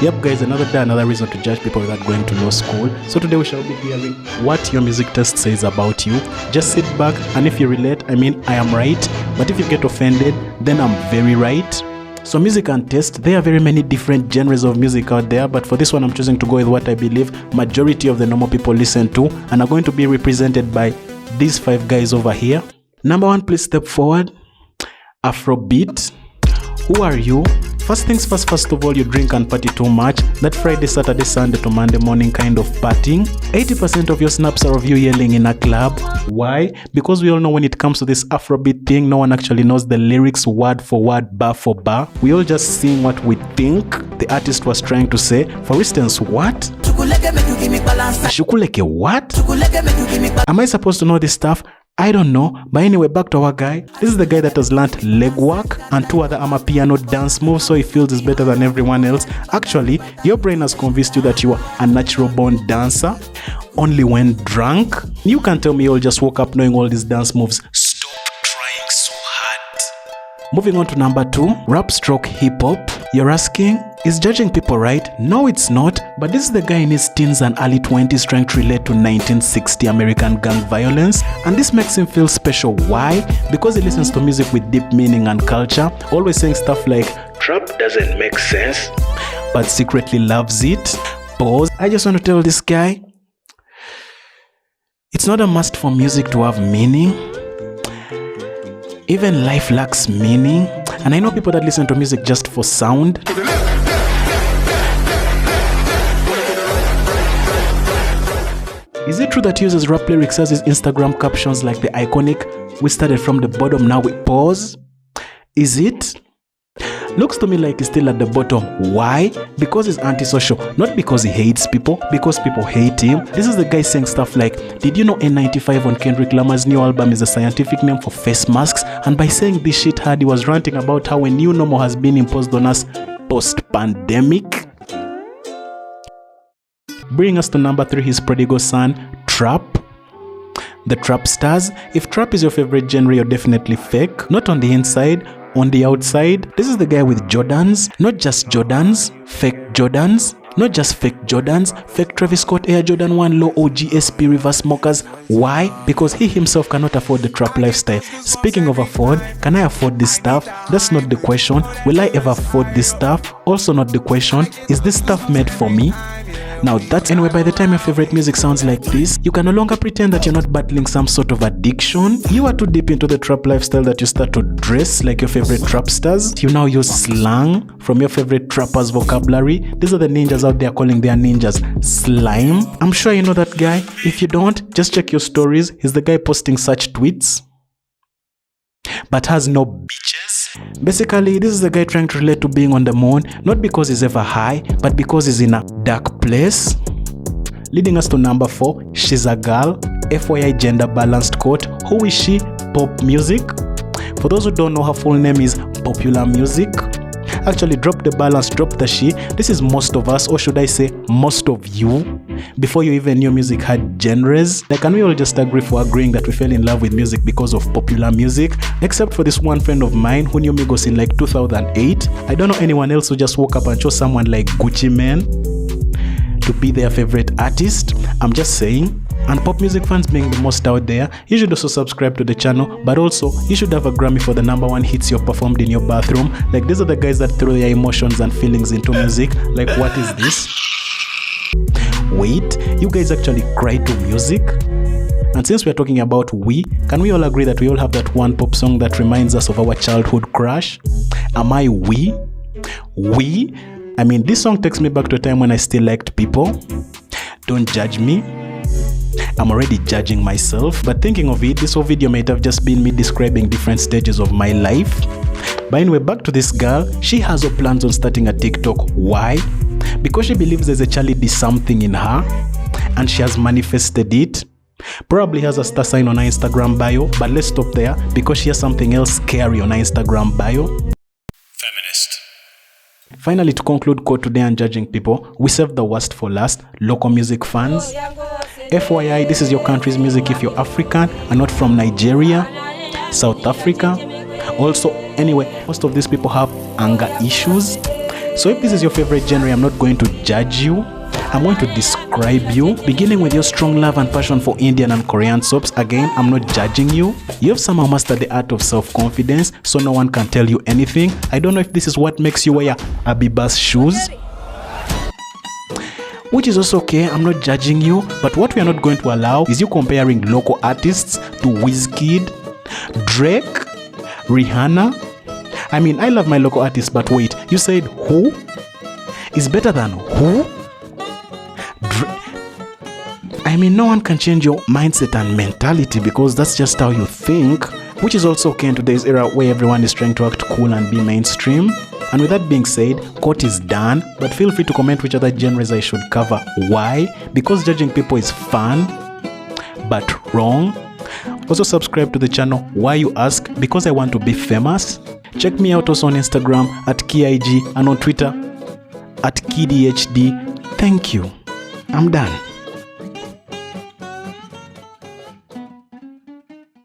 Yep guys, another day, another reason to judge people without going to law school. So today we shall be hearing what your music test says about you. Just sit back, and if you relate, I am right, but if you get offended, then I'm very right. So music and taste, there are very many different genres of music out there, but for this one I'm choosing to go with what I believe majority of the normal people listen to, and are going to be represented by these 5 guys over here. Number 1, please step forward. Afrobeat. Who are you? First things first of all, you drink and party too much. That Friday, Saturday, Sunday to Monday morning kind of partying. 80% of your snaps are of you yelling in a club. Why? Because we all know when it comes to this Afrobeat thing, no one actually knows the lyrics word for word, bar for bar. We all just sing what we think the artist was trying to say. For instance, what? Shukuleke what? Am I supposed to know this stuff? I don't know, but anyway, back to our guy. This is the guy that has learnt leg work and 2 other amapiano dance moves, so he feels he's better than everyone else. Actually, your brain has convinced you that you are a natural born dancer. Only when drunk. You can't tell me you all just woke up knowing all these dance moves. Stop trying so hard. Moving on to number 2, rap stroke hip hop. You're asking, is judging people right? No, it's not. But this is the guy in his teens and early 20s trying to relate to 1960 American gang violence. And this makes him feel special. Why? Because he listens to music with deep meaning and culture, always saying stuff like, trap doesn't make sense, but secretly loves it. Pause. I just want to tell this guy, it's not a must for music to have meaning. Even life lacks meaning. And I know people that listen to music just for sound. Is it true that he uses rap lyrics as his Instagram captions like the iconic, we started from the bottom, now we pause? Is it? Looks to me like he's still at the bottom. Why? Because he's antisocial. Not because he hates people, because people hate him. This is the guy saying stuff like, did you know N95 on Kendrick Lamar's new album is a scientific name for face masks? And by saying this shit hard, he was ranting about how a new normal has been imposed on us post-pandemic. Bringing us to number 3, his prodigal son, trap. The trap stars. If trap is your favorite genre, you're definitely fake. Not on the inside, on the outside. This is the guy with Jordans. Not just Jordans, fake Jordans. Not just fake Jordans, fake Travis Scott Air Jordan 1 low OG SP reverse smokers. Why? Because he himself cannot afford the trap lifestyle. Speaking of afford, can I afford this stuff? That's not the question. Will I ever afford this stuff? Also not the question. Is this stuff made for me? Now that's anyway, by the time your favorite music sounds like this, you can no longer pretend that you're not battling some sort of addiction. You are too deep into the trap lifestyle that you start to dress like your favorite trap stars. You now use slang from your favorite trappers' vocabulary. These are the ninjas out there calling their ninjas slime. I'm sure you know that guy. If you don't, just check your stories. He's the guy posting such tweets, but has no bitches. Basically, this is the guy trying to relate to being on the moon, not because he's ever high, but because he's in a dark place. Leading us to number 4, she's a girl. FYI gender balanced quote. Who is she? Pop music. For those who don't know, her full name is Popular Music. Actually, drop the balance, drop the she. This is most of us, or should I say most of you. Before you even knew music had genres. Like, can we all just agree for agreeing that we fell in love with music because of popular music? Except for this one friend of mine who knew Migos in like 2008. I don't know anyone else who just woke up and chose someone like Gucci Mane to be their favorite artist. I'm just saying. And pop music fans being the most out there, you should also subscribe to the channel, but also you should have a Grammy for the number 1 hits you've performed in your bathroom. Like, these are the guys that throw their emotions and feelings into music. Like, what is this? Wait, you guys actually cry to music? And since we're talking about we, can we all agree that we all have that one pop song that reminds us of our childhood crush? Am I we? We? I mean, this song takes me back to a time when I still liked people. Don't judge me. I'm already judging myself, but thinking of it, this whole video might have just been me describing different stages of my life. But anyway, back to this girl. She has her plans on starting a TikTok. Why? Because she believes there's a Charlie D something in her, and she has manifested it. Probably has a star sign on her Instagram bio, but let's stop there because she has something else scary on her Instagram bio. Feminist. Finally, to conclude quote today on judging people, we save the worst for last. Local music fans. FYI, this is your country's music if you're African and not from Nigeria, South Africa. Also, anyway, most of these people have anger issues. So if this is your favorite genre, I'm not going to judge you. I'm going to describe you, beginning with your strong love and passion for Indian and Korean soaps. Again, I'm not judging you. You have somehow mastered the art of self-confidence, so no one can tell you anything. I don't know if this is what makes you wear Abiba's shoes, which is also okay. I'm not judging you, but what we are not going to allow is you comparing local artists to Wizkid, Drake, Rihanna. I mean, I love my local artists, but wait, you said who is better than who? I mean, no one can change your mindset and mentality because that's just how you think, which is also okay in today's era where everyone is trying to act cool and be mainstream. And with that being said, court is done, but feel free to comment which other genres I should cover. Why? Because judging people is fun, but wrong. Also subscribe to the channel. Why, you ask? Because I want to be famous. Check me out also on Instagram at KIG and on Twitter at KiddyHD. Thank you. I'm done.